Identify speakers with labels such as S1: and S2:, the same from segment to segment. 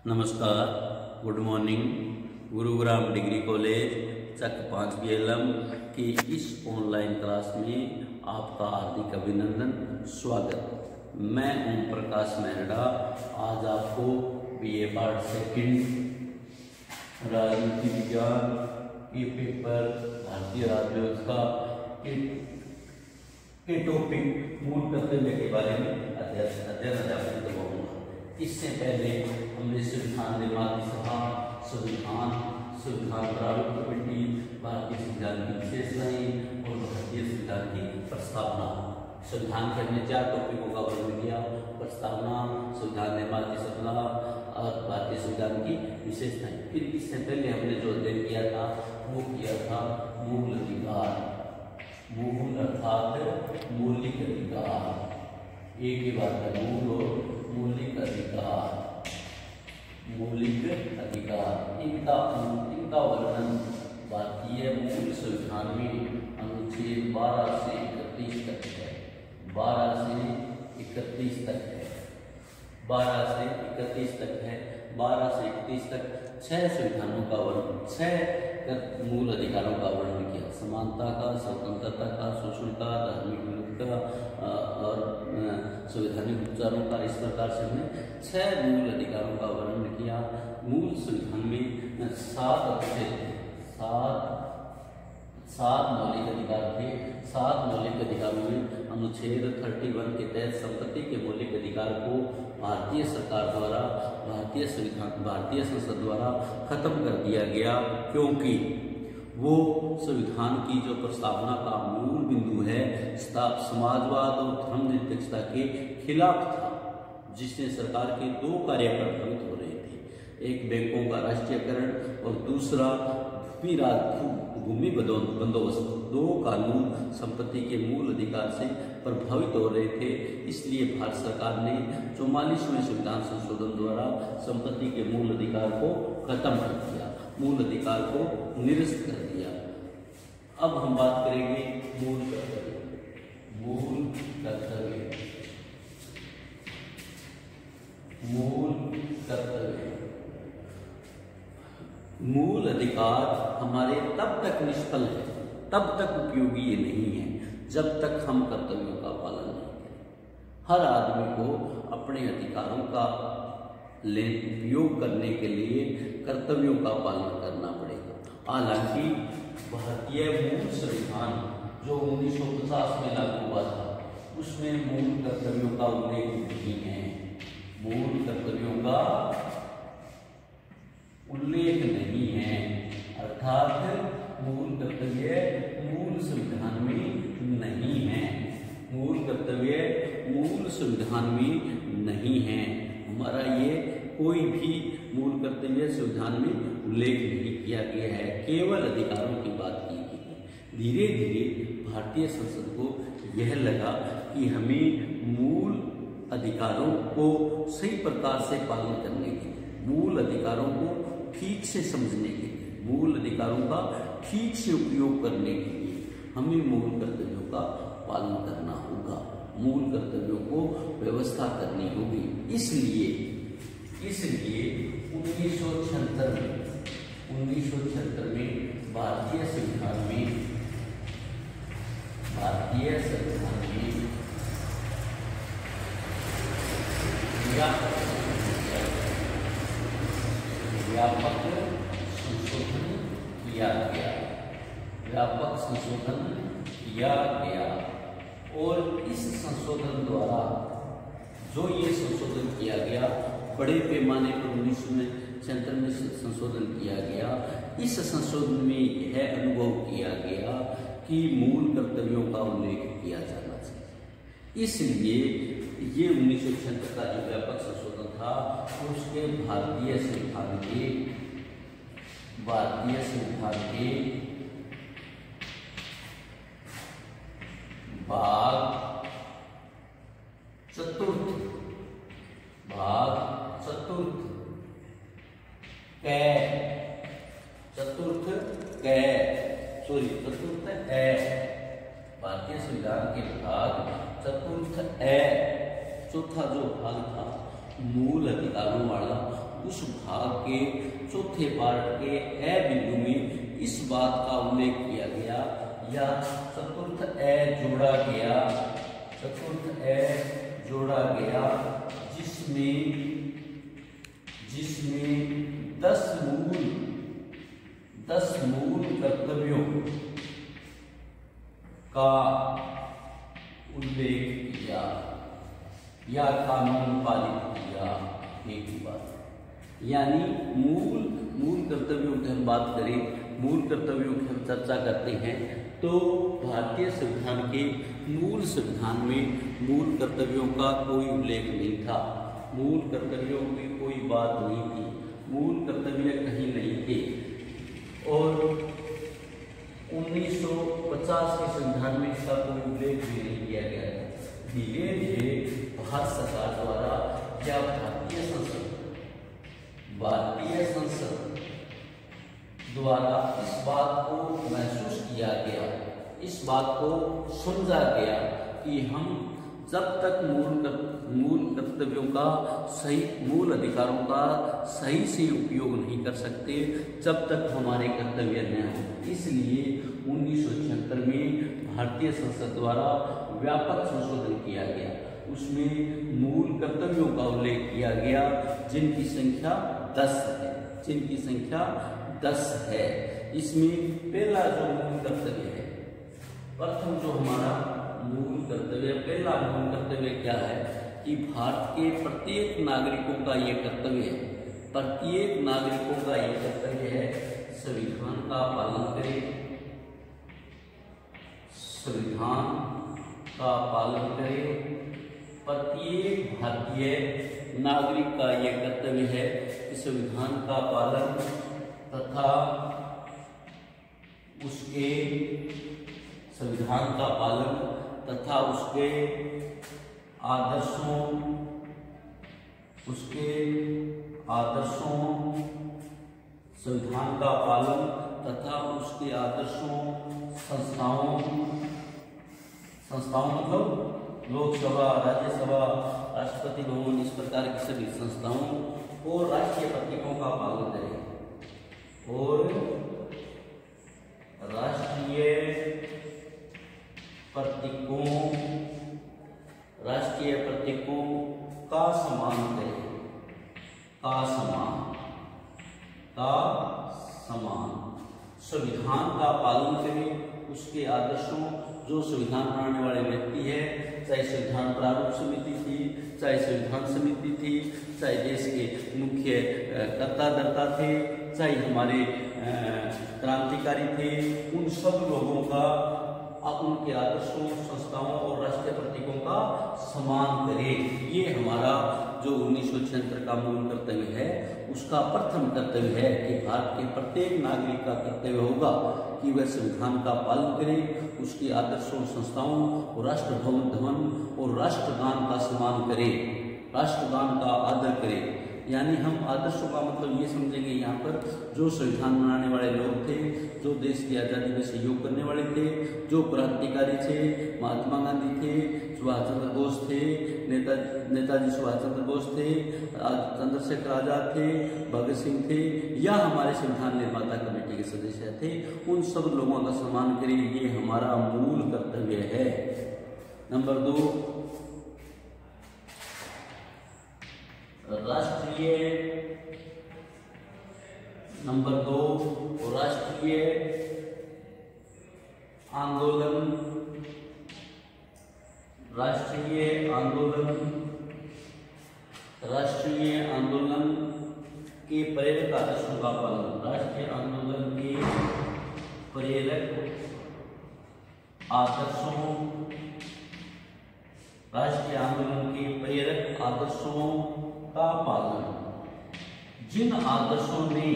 S1: नमस्कार, good morning. Gurugram degree college Chak 5 BLM की इस ऑनलाइन क्लास में आपका हार्दिक अभिनंदन, स्वागत। मैं ओम प्रकाश मेहरा आज आपको BA पार्ट सेकंड राजनीति विज्ञान के पेपर भारतीय राज्य व्यवस्था के टॉपिक मूल कर्तव्य के बारे में अध्ययन करवाऊंगा। इससे पहले हमने संविधान निर्माण की सभा, संविधान प्रारूप कमेटी, भारतीय संविधान की विशेषताएं और भारतीय संविधान की प्रस्तावना, संविधान के अन्य 4 टॉपिकों का वर्णन किया। प्रस्तावना, संविधान निर्माण की सभा और भारतीय संविधान की विशेषताएं। फिर इससे पहले हमने जो अध्ययन किया था वो किया था मूल अधिकार। मूल अर्थात मौलिक अधिकार, एक ही बात है, मूल और मौलिक अधिकार। मौलिक अधिकार इनका वर्णन भारतीय मूल संविधान में अनुच्छेद 12 से 31 तक है। 12 से 31 तक है। 12 से 31 तक है। 12 से 31 तक 6 संविधानों का वर्णन, 6 मूल अधिकारों का वर्णन किया। समानता का, स्वतंत्रता का, शोषण का, धार्मिक विरोध का और संवैधानिक उपचारों का। इस प्रकार से हमने 6 मूल अधिकारों का वर्णन किया। मूल संविधान में 7 मौलिक अधिकार थे। 7 मौलिक अधिकारों में अनुच्छेद 31 के तहत संपत्ति के मौलिक अधिकार को भारतीय सरकार द्वारा, भारतीय संसद द्वारा खत्म कर दिया गया, क्योंकि वो संविधान की जो प्रस्तावना का मूल बिंदु है समाजवाद और धर्मनिरपेक्षता के खिलाफ था, जिससे सरकार के 2 कार्य प्रभावित हो रहे थे। एक बैंकों का राष्ट्रीयकरण और दूसरा भूमि बंदोबस्त। 2 कानून संपत्ति के मूल अधिकार से प्रभावित हो रहे थे। इसलिए भारत सरकार ने 44वें संविधान संशोधन द्वारा संपत्ति के मूल अधिकार को खत्म कर दिया, मूल अधिकार को निरस्त कर दिया। अब हम बात करेंगे मूल कर्तव्य। मूल कर्तव्य, मूल कर्तव्य। मूल अधिकार हमारे तब तक निष्फल है, तब तक उपयोगी ये नहीं है, जब तक हम कर्तव्यों का पालन नहीं करें। हर आदमी को अपने अधिकारों का उपयोग करने के लिए कर्तव्यों का पालन करना पड़ेगा। हालांकि भारतीय मूल संविधान जो 1950 में लागू हुआ था, उसमें मूल कर्तव्यों का उल्लेख नहीं है। मूल कर्तव्यों का उल्लेख नहीं है, अर्थात मूल कर्तव्य मूल संविधान में नहीं है। मूल कर्तव्य मूल संविधान में नहीं है। हमारा ये कोई भी मूल कर्तव्य संविधान में उल्लेख नहीं किया गया है, केवल अधिकारों की बात की गई है। धीरे धीरे भारतीय संसद को यह लगा कि हमें मूल अधिकारों को सही प्रकार से पालन करने के लिए, मूल अधिकारों को ठीक से समझने के लिए, मूल अधिकारों का ठीक से उपयोग करने के लिए हमें मूल कर्तव्यों का पालन करना होगा, मूल कर्तव्यों को व्यवस्था करनी होगी। इसलिए 1976 में भारतीय संविधान में व्यापक संशोधन किया गया। और इस संशोधन द्वारा जो ये संशोधन किया गया, बड़े पैमाने पर 1976 में संशोधन किया गया। इस संशोधन में यह अनुभव किया गया कि मूल कर्तव्यों का उल्लेख किया जाना चाहिए। इसलिए ये 1976 का जो व्यापक संशोधन था, उसके भारतीय संविधान के भाग चतुर्थ भारतीय संविधान के भाग चतुर्थ ए, चौथा जो भाग था मूल अधिकारों वाला, उस भाग के चौथे पार्ट के ए बिंदु में इस बात का उल्लेख किया गया या चतुर्थ ए जोड़ा गया, चतुर्थ ए जोड़ा गया जिसमें 10 मूल कर्तव्यों का उल्लेख किया या कानून पालित किया। एक ही बात, यानी मूल कर्तव्यों की हम बात करें, मूल कर्तव्यों की हम चर्चा करते हैं तो भारतीय संविधान के मूल संविधान में मूल कर्तव्यों का कोई उल्लेख नहीं था, मूल कर्तव्यों की कोई बात नहीं थी, मूल कर्तव्य कहीं नहीं थे। और 1950 के संविधान में इसका कोई उल्लेख भी नहीं किया गया है। धीरे धीरे भारत सरकार द्वारा या भारतीय संसद द्वारा इस बात को महसूस किया गया, इस बात को समझा गया कि हम जब तक मूल कर्तव्यों का सही, मूल अधिकारों का सही से उपयोग नहीं कर सकते जब तक हमारे कर्तव्य न हो। इसलिए 1976 में भारतीय संसद द्वारा व्यापक संशोधन किया गया, उसमें मूल कर्तव्यों का उल्लेख किया गया जिनकी संख्या 10 है, जिनकी संख्या 10 है। इसमें पहला जो मूल कर्तव्य है, प्रथम जो हमारा मूल कर्तव्य, पहला मूल कर्तव्य क्या है कि भारत के प्रत्येक नागरिकों का ये कर्तव्य है, प्रत्येक नागरिकों का ये कर्तव्य है संविधान का पालन करें, संविधान का पालन करें। प्रत्येक भारतीय नागरिक का यह कर्तव्य है कि संविधान का पालन तथा उसके संविधान का पालन तथा उसके आदर्शों, संविधान का पालन तथा उसके आदर्शों, संस्थाओं मतलब लोकसभा, राज्यसभा, राष्ट्रपति भवन, इस प्रकार की सभी संस्थाओं और राष्ट्रीय प्रतीकों का पालन करें और राष्ट्रीय प्रतीकों का सम्मान करें, संविधान का पालन करें, उसके आदर्शों, जो संविधान बनाने वाले व्यक्ति है, चाहे संविधान प्रारूप समिति थी, चाहे संविधान समिति थी, चाहे देश के मुख्य कर्ता धर्ता थे, चाहे हमारे क्रांतिकारी थे, उन सब लोगों का उनके आदर्शों, संस्थाओं और राष्ट्रीय प्रतीकों का सम्मान करें। ये हमारा जो 1976 का मूल कर्तव्य है, उसका प्रथम कर्तव्य है कि भारत के प्रत्येक नागरिक का कर्तव्य होगा कि वह संविधान का पालन करे, उसके आदर्शों, संस्थाओं और राष्ट्रभवन और राष्ट्रगान का सम्मान करे, राष्ट्रगान का आदर करे। यानी हम आदर्शों का मतलब ये समझेंगे यहाँ पर जो संविधान बनाने वाले लोग थे, जो देश की आज़ादी में सहयोग करने वाले थे, जो क्रांतिकारी थे, महात्मा गांधी थे, सुभाष चंद्र बोस थे, नेताजी सुभाष चंद्र बोस थे, चंद्रशेखर आजाद थे, भगत सिंह थे, या हमारे संविधान निर्माता कमेटी के सदस्य थे, उन सब लोगों का सम्मान करें, ये हमारा मूल कर्तव्य है। नंबर 2, राष्ट्रीय आंदोलन के प्रेरक आदर्शों का पालन, राष्ट्रीय आंदोलन के प्रेरक आदर्शों का पालन। जिन आदर्शों ने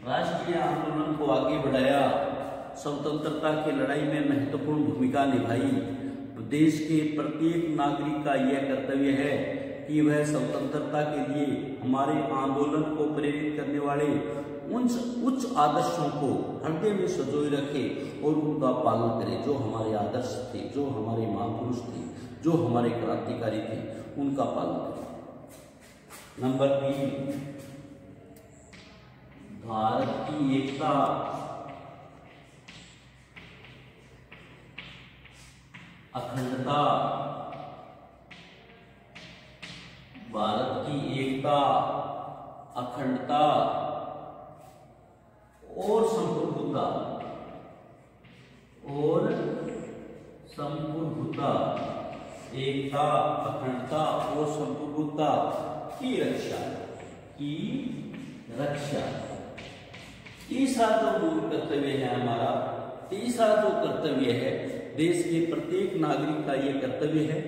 S1: राष्ट्रीय आंदोलन को आगे बढ़ाया, स्वतंत्रता की लड़ाई में महत्वपूर्ण भूमिका निभाई, देश के प्रत्येक नागरिक का यह कर्तव्य है कि वह स्वतंत्रता के लिए हमारे आंदोलन को प्रेरित करने वाले उन उच्च आदर्शों को हृदय में संजोए रखे और उनका पालन करे, जो हमारे आदर्श थे, जो हमारे महापुरुष थे, जो हमारे क्रांतिकारी थे, उनका पालन करें। नंबर 3, भारत की एकता, अखंडता, भारत की एकता, अखंडता और संप्रभुता एकता, अखंडता और संप्रभुता की रक्षा। तीसरा जो मूल कर्तव्य है हमारा, तीसरा जो कर्तव्य है देश के प्रत्येक नागरिक का यह कर्तव्य है,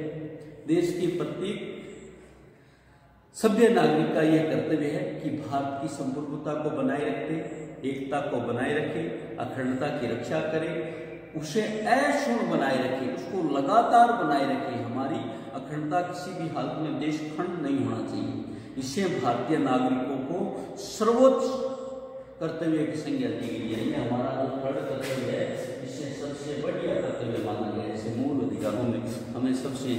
S1: देश के प्रत्येक सभ्य नागरिक का यह कर्तव्य है कि भारत की संप्रभुता को बनाए रखे, एकता को बनाए रखे, अखंडता की रक्षा करे, उसे अक्षुण्ण बनाए रखे, उसको लगातार बनाए रखे। हमारी अखंडता किसी भी हालत में देश खंड नहीं होना चाहिए। इससे भारतीय नागरिकों को सर्वोच्च कर्तव्य की संज्ञा दी गई है। ये हमारा जो थर्ड कर्तव्य है, इससे सबसे बढ़िया कर्तव्य माना गया है। इसे मूल अधिकारों में हमें सबसे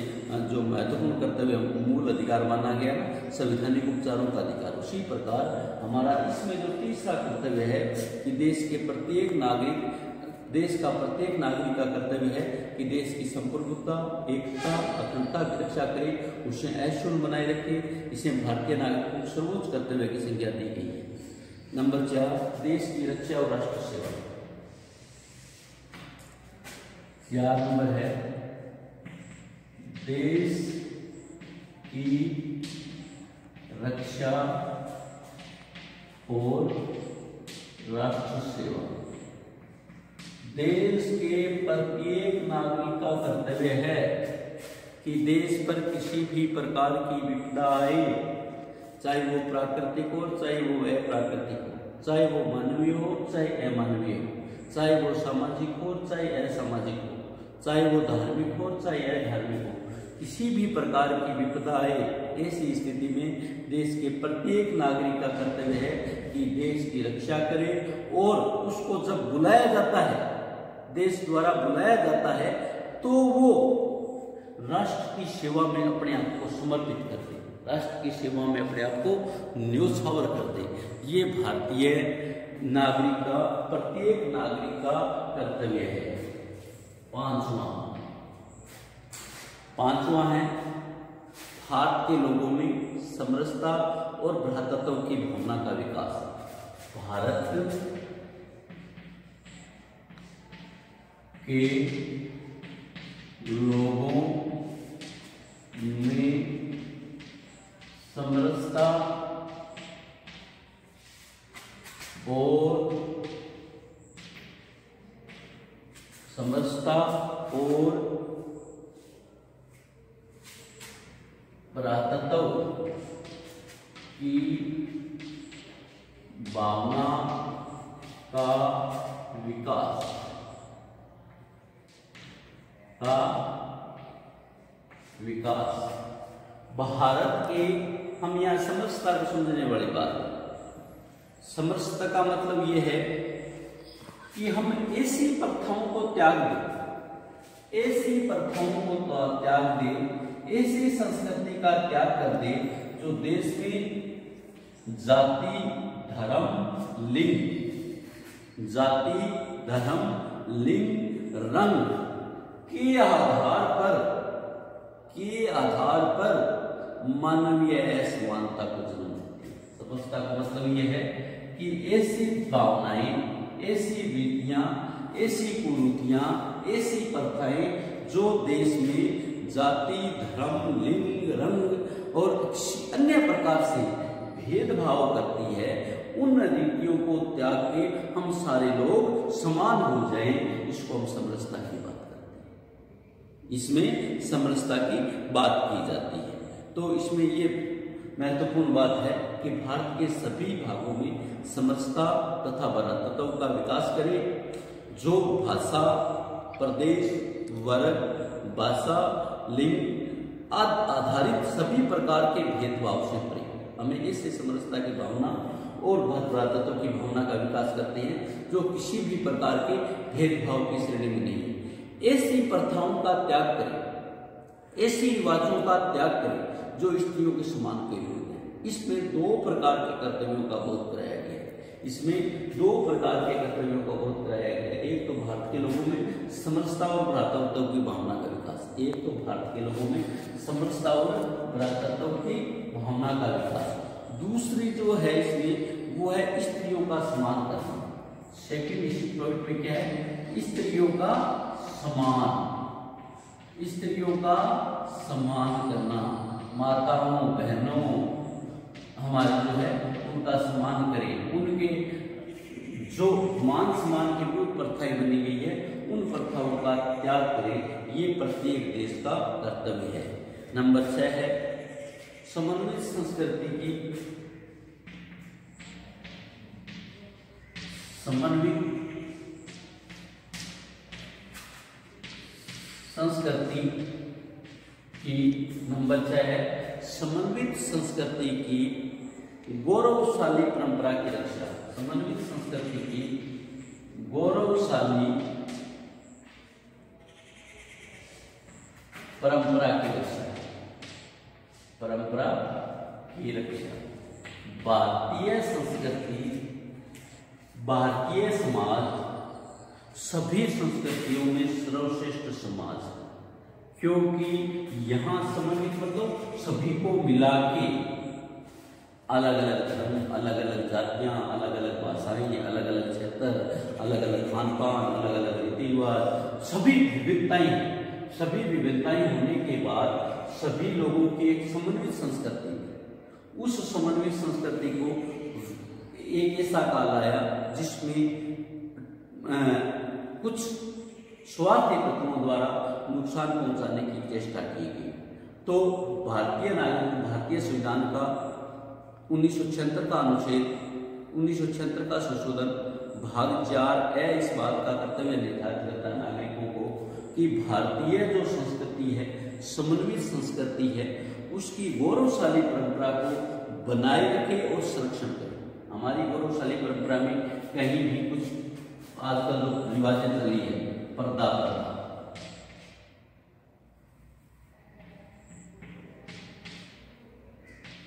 S1: जो महत्वपूर्ण कर्तव्य मूल अधिकार माना गया, संवैधानिक उपचारों का अधिकार। उसी प्रकार हमारा इसमें जो तीसरा कर्तव्य है कि देश का प्रत्येक नागरिक का कर्तव्य है कि देश की संप्रभुता, एकता, अखंडता की रक्षा करे, उसे अक्षुण्ण बनाए रखे। इसे भारतीय नागरिकों को सर्वोच्च कर्तव्य की संज्ञा दी गई है। नंबर 4, देश की रक्षा और राष्ट्र सेवा। 4 नंबर है देश की रक्षा और राष्ट्र सेवा। देश के प्रत्येक नागरिक का कर्तव्य है कि देश पर किसी भी प्रकार की विपदा आए, चाहे वो प्राकृतिक हो, चाहे वो अप्राकृतिक हो, चाहे वो मानवीय हो, चाहे अमानवीय हो, चाहे वो सामाजिक हो, चाहे असामाजिक हो, चाहे वो धार्मिक हो, चाहे अधार्मिक हो, किसी भी प्रकार की विपदा आए, ऐसी स्थिति में देश के प्रत्येक नागरिक का कर्तव्य है कि देश की रक्षा करे। और उसको जब बुलाया जाता है, देश द्वारा बुलाया जाता है, तो वो राष्ट्र की सेवा में अपने आप को समर्पित कर दे, राष्ट्र की सेवा में अपने आप को न्योछावर कर दे। ये भारतीय नागरिक का, प्रत्येक नागरिक का कर्तव्य है। पांचवा है भारत के लोगों में समरसता और भ्रातृत्व की भावना का विकास। भारत के लोगों में समरसता और भ्रातृत्व की भावना का विकास। भारत के, हम यहाँ समरसता को समझने वाली बात है। समरसता का मतलब ये है कि हम ऐसी प्रथाओं को त्याग दें, ऐसी संस्कृति का त्याग कर दें जो देश में जाति, धर्म, लिंग, रंग के आधार पर मानवीय असमानता को जन्म देती है। समरसता का मतलब यह है कि ऐसी भावनाएं, ऐसी रीतियां, ऐसी कुरीतियां, ऐसी प्रथाएं जो देश में जाति, धर्म, लिंग, रंग और अन्य प्रकार से भेदभाव करती है, उन रीतियों को त्याग के हम सारे लोग समान हो जाएं, इसको हम समरसता की बात करते हैं। इसमें समरसता की बात की जाती है। तो इसमें ये महत्वपूर्ण बात है कि भारत के सभी भागों में समरसता तथा भ्रातृत्व का विकास करें, जो भाषा, प्रदेश, वर्ग, भाषा, लिंग आधारित सभी प्रकार के भेदभाव से परे हमें इससे समरसता की भावना और भ्रातृत्व की भावना का विकास करते हैं, जो किसी भी प्रकार के भेदभाव की श्रेणी में नहीं है। ऐसी प्रथाओं का त्याग करें, ऐसी रिवाजों का त्याग करें जो स्त्रियों के समान के विरुद्ध है। इसमें 2 प्रकार के कर्तव्यों का बोध कराया गया है। इसमें दो प्रकार के कर्तव्यों का बोध कराया गया है। एक तो भारत के लोगों में समरसता और भ्रातृत्व की भावना का विकास, एक तो भारत के लोगों में समरसता और भ्रातृत्व की भावना का विकास। दूसरी जो है इसमें वो है स्त्रियों का सम्मान करना। सेकेंड पॉइंट में क्या है? स्त्रियों का सम्मान, स्त्रियों का सम्मान करना। माताओं बहनों हमारे जो है उनका सम्मान करें, उनके जो मान सम्मान की जो प्रथाएं बनी गई है उन प्रथाओं का त्याग करें, ये प्रत्येक देश का कर्तव्य है। नंबर 6 है समन्वित संस्कृति की, समन्वित संस्कृति की नंबर 6 है समन्वित संस्कृति की गौरवशाली परंपरा की रक्षा। समन्वित संस्कृति की गौरवशाली परंपरा की रक्षा, परंपरा की रक्षा। भारतीय संस्कृति, भारतीय समाज सभी संस्कृतियों में सर्वश्रेष्ठ समाज है, क्योंकि यहाँ समन्वित मतलब सभी को मिला के, अलग अलग धर्म, अलग अलग जातियाँ, अलग अलग भाषाएं, अलग अलग क्षेत्र, अलग अलग खान पान, अलग अलग रीति रिवाज, सभी विविधताएं होने के बाद सभी लोगों की एक समन्वित संस्कृति है। उस समन्वित संस्कृति को एक ऐसा काल आया जिसमें कुछ स्वार्थी तत्वों द्वारा नुकसान पहुंचाने की चेष्टा की गई। तो भारतीय संविधान का 1976 का अनुच्छेद 1976 का संशोधन भाग 4 इस बात का कर्तव्य निर्धारित करता है नागरिकों को कि भारतीय जो संस्कृति है, समन्वित संस्कृति है, उसकी गौरवशाली परंपरा को बनाए रखे और संरक्षण करे। हमारी गौरवशाली परंपरा में कहीं भी कुछ आजकल रिवाजें चली है, पर्दा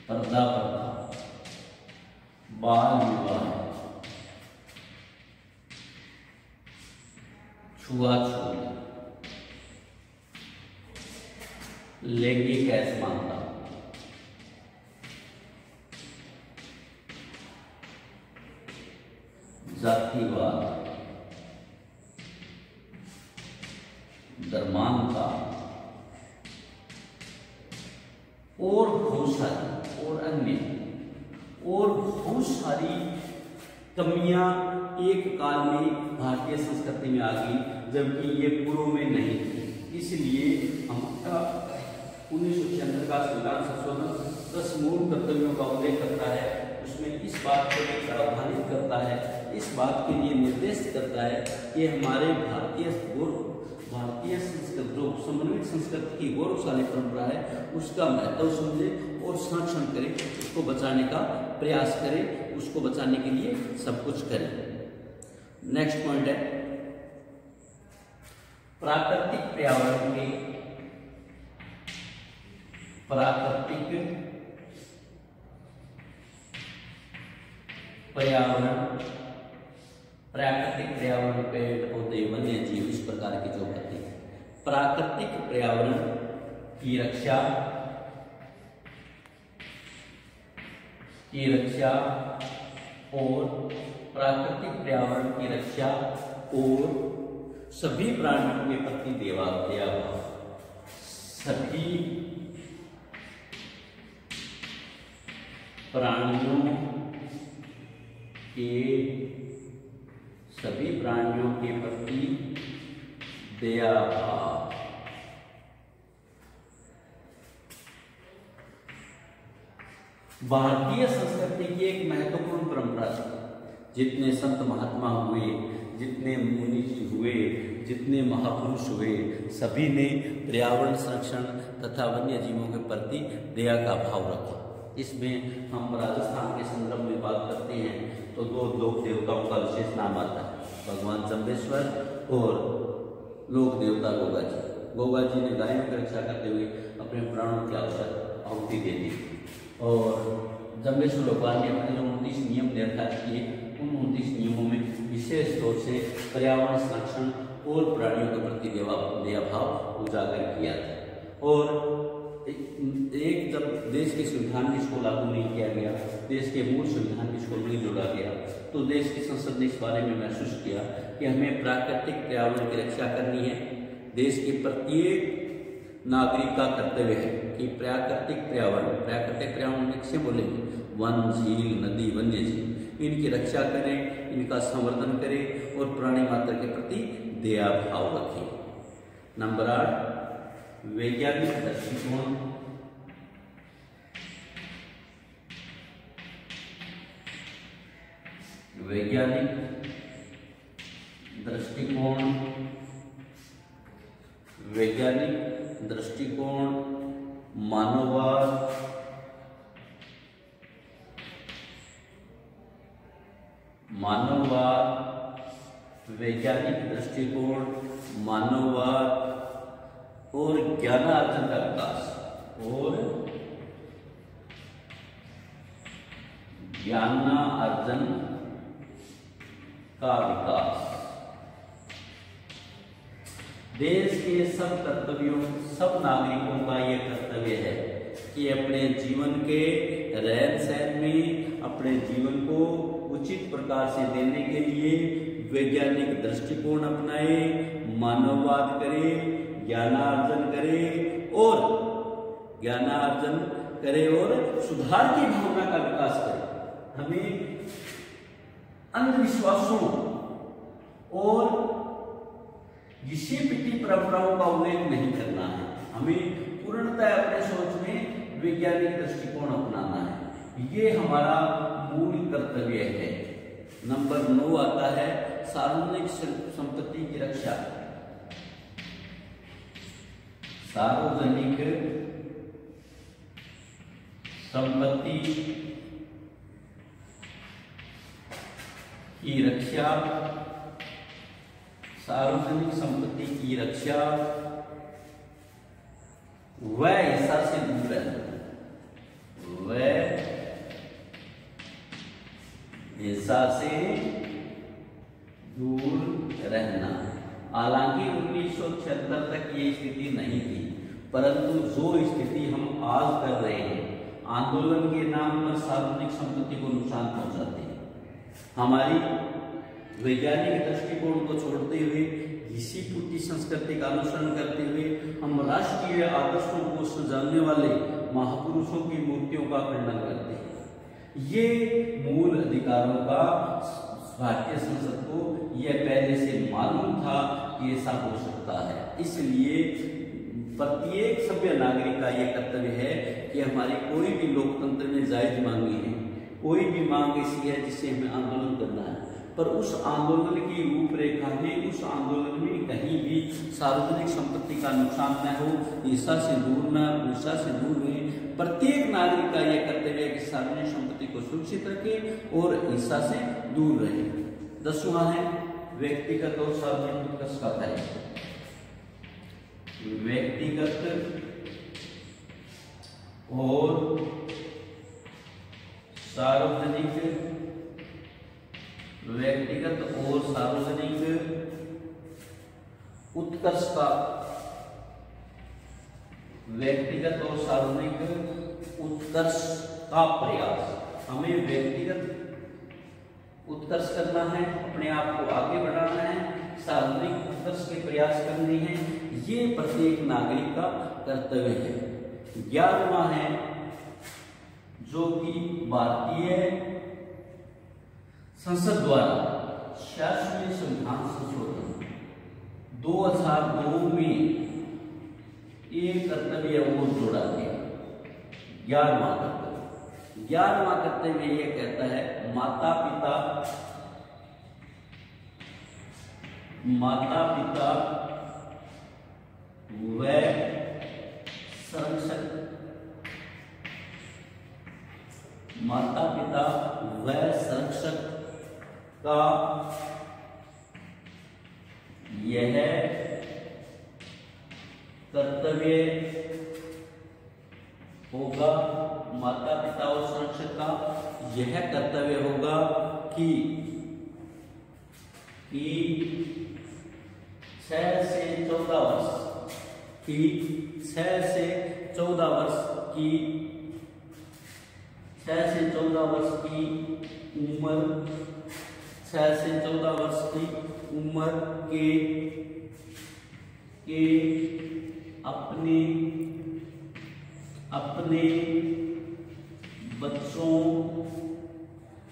S1: पर्दा बाल विवाह, छुआछूत, लैंगिक असमानता, जातिवाद, धर्मांधता और बहुत सारी बहुत सारी कमियां एक काल में भारतीय संस्कृति में आ गई, जबकि ये पूर्व में नहीं थी। इसलिए हमारा 1976 का संविधान संशोधन 10 मूल कर्तव्यों का उल्लेख करता है। उसमें इस बात को प्रावधानित करता है, इस बात के लिए निर्देश करता है कि हमारे भारतीय संस्कृति जो समन्वित संस्कृति की गौरवशाली परंपरा है उसका महत्व समझे और संरक्षण करें, उसको बचाने का प्रयास करें, उसको बचाने के लिए सब कुछ करें। नेक्स्ट पॉइंट है प्राकृतिक पर्यावरण पेड़ पौधे वन्य जीव इस प्रकार की जो होती है। प्राकृतिक पर्यावरण की रक्षा और प्राकृतिक पर्यावरण की रक्षा और सभी प्राणियों के प्रति दयाभाव, सभी प्राणियों के प्रति दयाभाव। भारतीय संस्कृति की एक महत्वपूर्ण परंपरा थी। जितने संत महात्मा हुए, जितने मुनि हुए, जितने महापुरुष हुए, सभी ने पर्यावरण संरक्षण तथा वन्य जीवों के प्रति दया का भाव रखा। इसमें हम राजस्थान के संदर्भ में बात करते हैं तो 2 लोक देवताओं का विशेष नाम आता है, भगवान जम्बेश्वर और लोक देवता गोगा जी। गोगा जी ने गायों की रक्षा करते हुए अपने प्राणों की आहुति दे दी और जम्बेश्वर भगवान ने अपने जो 29 नियम निर्धारित किए उन विशेष तौर से पर्यावरण संरक्षण और प्राणियों के प्रति दयाभाव उजागर किया था। और एक जब देश के संविधान में इसको लागू नहीं किया गया, देश के मूल संविधान में इसको नहीं जोड़ा गया, तो देश की संसद ने इस बारे में महसूस किया कि हमें प्राकृतिक पर्यावरण की रक्षा करनी है। देश के प्रत्येक नागरिक का कर्तव्य है कि प्राकृतिक पर्यावरण किसे बोलेंगे, वन, झील, नदी, वन्य जीव, इनकी रक्षा करें, इनका संवर्धन करें और प्राणी मात्र के प्रति दया भाव रखें। नंबर 8, वैज्ञानिक दृष्टिकोण। वैज्ञानिक दृष्टिकोण मानववाद, वैज्ञानिक दृष्टिकोण मानववाद और ज्ञानार्जन का विकास, देश के सब नागरिकों का यह कर्तव्य है कि अपने जीवन के रहन सहन में अपने जीवन को उचित प्रकार से देने के लिए वैज्ञानिक दृष्टिकोण अपनाए, मानववाद करे, ज्ञानार्जन करे और सुधार की भावना का विकास करे। हमें अंधविश्वासों और घिसी पिटी परंपराओं का उल्लेख नहीं करना है। हमें पूर्णतः अपने सोच में वैज्ञानिक दृष्टिकोण अपनाना है, ये हमारा मूल कर्तव्य है। नंबर 9 आता है सार्वजनिक संपत्ति की रक्षा। सार्वजनिक संपत्ति की रक्षा, सार्वजनिक संपत्ति की रक्षा व हिंसा से दूर रहना, हालांकि 1976 तक ये स्थिति नहीं थी, परंतु जो स्थिति हम आज कर रहे हैं, आंदोलन के नाम पर सार्वजनिक संपत्ति को नुकसान पहुंचाते हैं। हमारी वैज्ञानिक दृष्टिकोण को छोड़ते हुए, घिसी पिटी संस्कृति का अनुसरण करते हुए हम राष्ट्रीय आदर्शों को सजाने वाले महापुरुषों की मूर्तियों का खंडन करते हैं। ये मूल अधिकारों का भारतीय संसद को यह पहले से मालूम था कि ऐसा हो सकता है। इसलिए प्रत्येक सभ्य नागरिक का यह कर्तव्य है कि हमारी कोई भी लोकतंत्र में जायज मांगे है, कोई भी मांग ऐसी है जिससे हमें आंदोलन करना है, पर उस आंदोलन की रूपरेखा में, उस आंदोलन में कहीं भी सार्वजनिक संपत्ति का नुकसान न हो, हिंसा से दूर रहे। प्रत्येक नागरिक का यह कर्तव्य है कि सार्वजनिक संपत्ति को सुरक्षित रखे और हिंसा से दूर रहे। 10वां है व्यक्तिगत और सार्वजनिक उत्कर्ष का कार्य। व्यक्तिगत और सार्वजनिक उत्कर्ष का, व्यक्तिगत और सार्वजनिक उत्कर्ष का प्रयास। हमें व्यक्तिगत उत्कर्ष करना है, अपने आप को आगे बढ़ाना है, सार्वजनिक उत्कर्ष के प्रयास करने हैं, ये प्रत्येक नागरिक का कर्तव्य है। 11वां है जो कि भारतीय संसद द्वारा 86वें संविधान संशोधन 2002 में एक कर्तव्य और जोड़ा गया। 11वां कर्तव्य यह कहता है माता पिता व संरक्षक, माता पिता व संरक्षक का यह कर्तव्य होगा, माता पिता और संरक्षक का यह कर्तव्य होगा कि कि 6 से 14 वर्ष की 6 से 14 वर्ष की 6 से 14 वर्ष की उम्र 6 से 14 वर्ष की उम्र के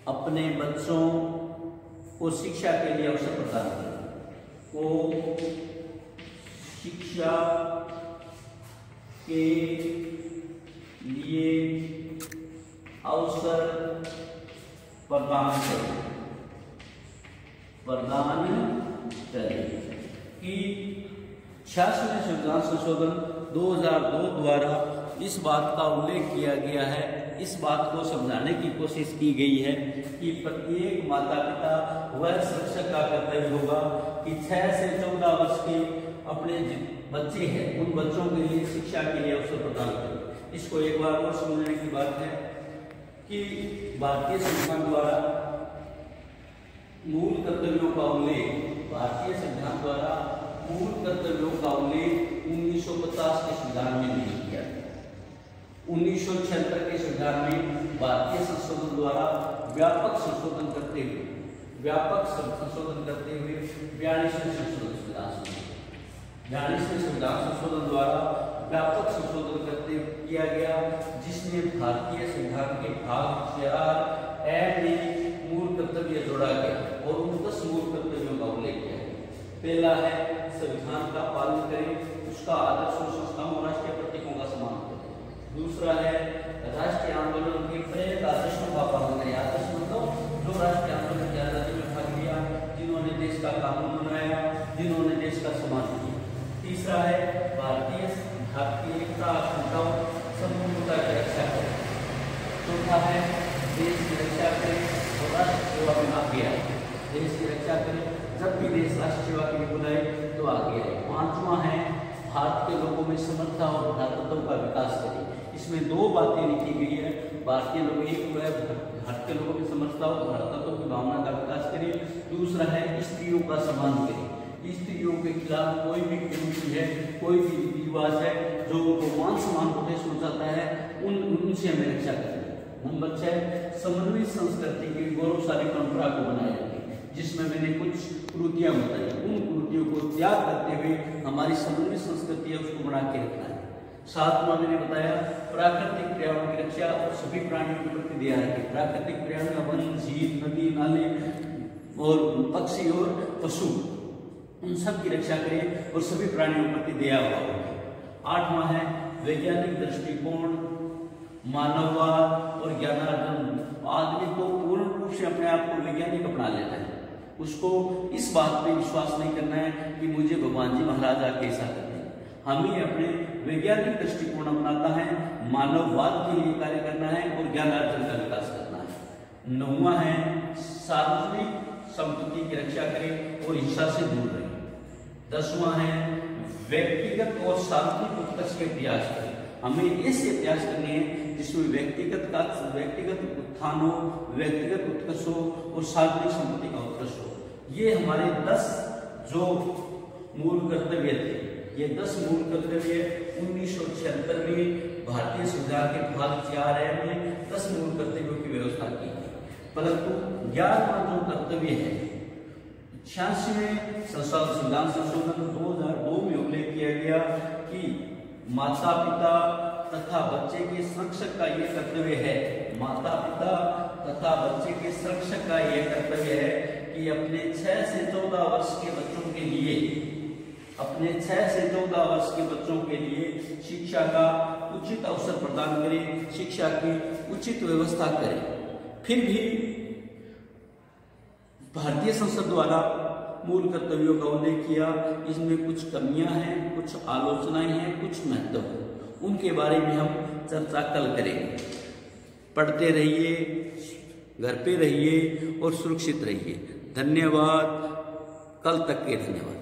S1: अपने बच्चों को शिक्षा के लिए अवसर प्रदान करें, को शिक्षा के लिए अवसर प्रदान करें कि 86वें संविधान संशोधन 2002 द्वारा इस बात का उल्लेख किया गया है, इस बात को समझाने की कोशिश की गई है कि प्रत्येक माता पिता वह शिक्षक का कर्तव्य होगा कि 6 से 14 वर्ष के अपने बच्चे हैं उन बच्चों के लिए शिक्षा के लिए अवसर प्रदान करें। इसको एक बार और समझने की बात है कि भारतीय संविधान द्वारा मूल कर्तव्यों का उल्लेख भारतीय संविधान द्वारा मूल कर्तव्यों का उल्लेख 1950 के संविधान में नहीं किया गया। 1976 के संविधान में भारतीय संशोधन द्वारा व्यापक संशोधन करते हुए 42वें संविधान संशोधन द्वारा व्यापक संशोधन करते किया गया, जिसमें भारतीय संविधान के भाग 4 में मूल कर्तव्य जोड़ा गया और उन 10 मूल कर्तव्यों का उल्लेख किया गया। पहला है संविधान का पालन करें, उसका आदर्शों, संस्थाओं और राष्ट्रीय प्रतीकों का सम्मान करें। दूसरा है राष्ट्रीय आंदोलन के प्रेरक आदर्शों का पालन करें। आदर्श मतलब जो राष्ट्रीय आंदोलन की आजादी में भाग लिया, जिन्होंने देश का कानून बनाया, जिन्होंने देश का सम्मान किया। तीसरा है भारतीय एकता, अखंडता और संपूर्णता की रक्षा करें। चौथा है देश की रक्षा करें और राष्ट्र सेवा में आगे आए। देश की रक्षा करें, जब भी देश राष्ट्र सेवा के लिए बुलाए तो आगे आए। पांचवा है भारत के लोगों में समर्था और भ्रातृत्व का विकास करें। इसमें 2 बातें लिखी गई है। भारतीय लोग, एक है भारत के लोगों में समर्था और भ्रातृत्व की भावना का विकास करें। दूसरा है स्त्रियों का सम्मान करें। स्त्रियों के खिलाफ कोई भी कुरीति है, कोई भी रीति रिवाज है जो उनको मान सम्मान को ठेस पहुंचाता है, उनसे हमें रक्षा करनी। नंबर 6 समन्वित संस्कृति की गौरवशाली परंपरा को बनाए रखें, जिसमें मैंने कुछ कुरीतियां बताई। उन कुरीतियों को त्याग करते हुए हमारी समन्वित संस्कृति है उसको बना के रखना है। 7वां मैंने बताया प्राकृतिक पर्यावरण की रक्षा और सभी प्राणियों के प्रति दया रखें। प्राकृतिक पर्यावरण वन, झील, नदी, नाले और पक्षी और पशु, उन सब की रक्षा करें और सभी प्राणियों के प्रति दया भाव। 8वां है वैज्ञानिक दृष्टिकोण, मानववाद और ज्ञानार्जन। आदमी को पूर्ण रूप से अपने आप को वैज्ञानिक अपना लेता है, उसको इस बात पे विश्वास नहीं करना है कि मुझे भगवान जी महाराज आके ऐसा करते हैं। हमें अपने वैज्ञानिक दृष्टिकोण अपनाता है, मानववाद के लिए कार्य करना है और ज्ञानार्जन का विकास करना है। 9वां है सार्वजनिक संपत्ति की रक्षा करें और हिंसा से दूर रहें। 10वां है व्यक्तिगत और सार्वजनिक उत्कर्ष के प्रयास करें। हमें ऐसे प्रयास करने हैं जिसमें व्यक्तिगत उत्थान हो, व्यक्तिगत उत्कर्ष हो और सार्वजनिक संपत्ति का उत्कर्ष हो। ये हमारे 10 जो मूल कर्तव्य थे, ये 10 मूल कर्तव्य 1976 में भारतीय संविधान के भाग 4 में 10 मूल कर्तव्यों की व्यवस्था की है। परंतु 11वां जो कर्तव्य है 86वें संविधान संशोधन 2002 में उल्लेख किया गया कि माता पिता तथा बच्चे के संरक्षक का यह कर्तव्य है, माता पिता तथा बच्चे के संरक्षक का यह कर्तव्य है कि अपने 6 से 14 वर्ष के बच्चों के लिए, अपने 6 से 14 वर्ष के बच्चों के लिए शिक्षा का उचित अवसर प्रदान करें, शिक्षा की उचित व्यवस्था करें। फिर भी भारतीय संसद द्वारा मूल कर्तव्यों का उल्लेख किया, इसमें कुछ कमियां हैं, कुछ आलोचनाएं हैं, कुछ महत्व है, उनके बारे में हम चर्चा कल करेंगे। पढ़ते रहिए, घर पे रहिए और सुरक्षित रहिए। धन्यवाद। कल तक के धन्यवाद।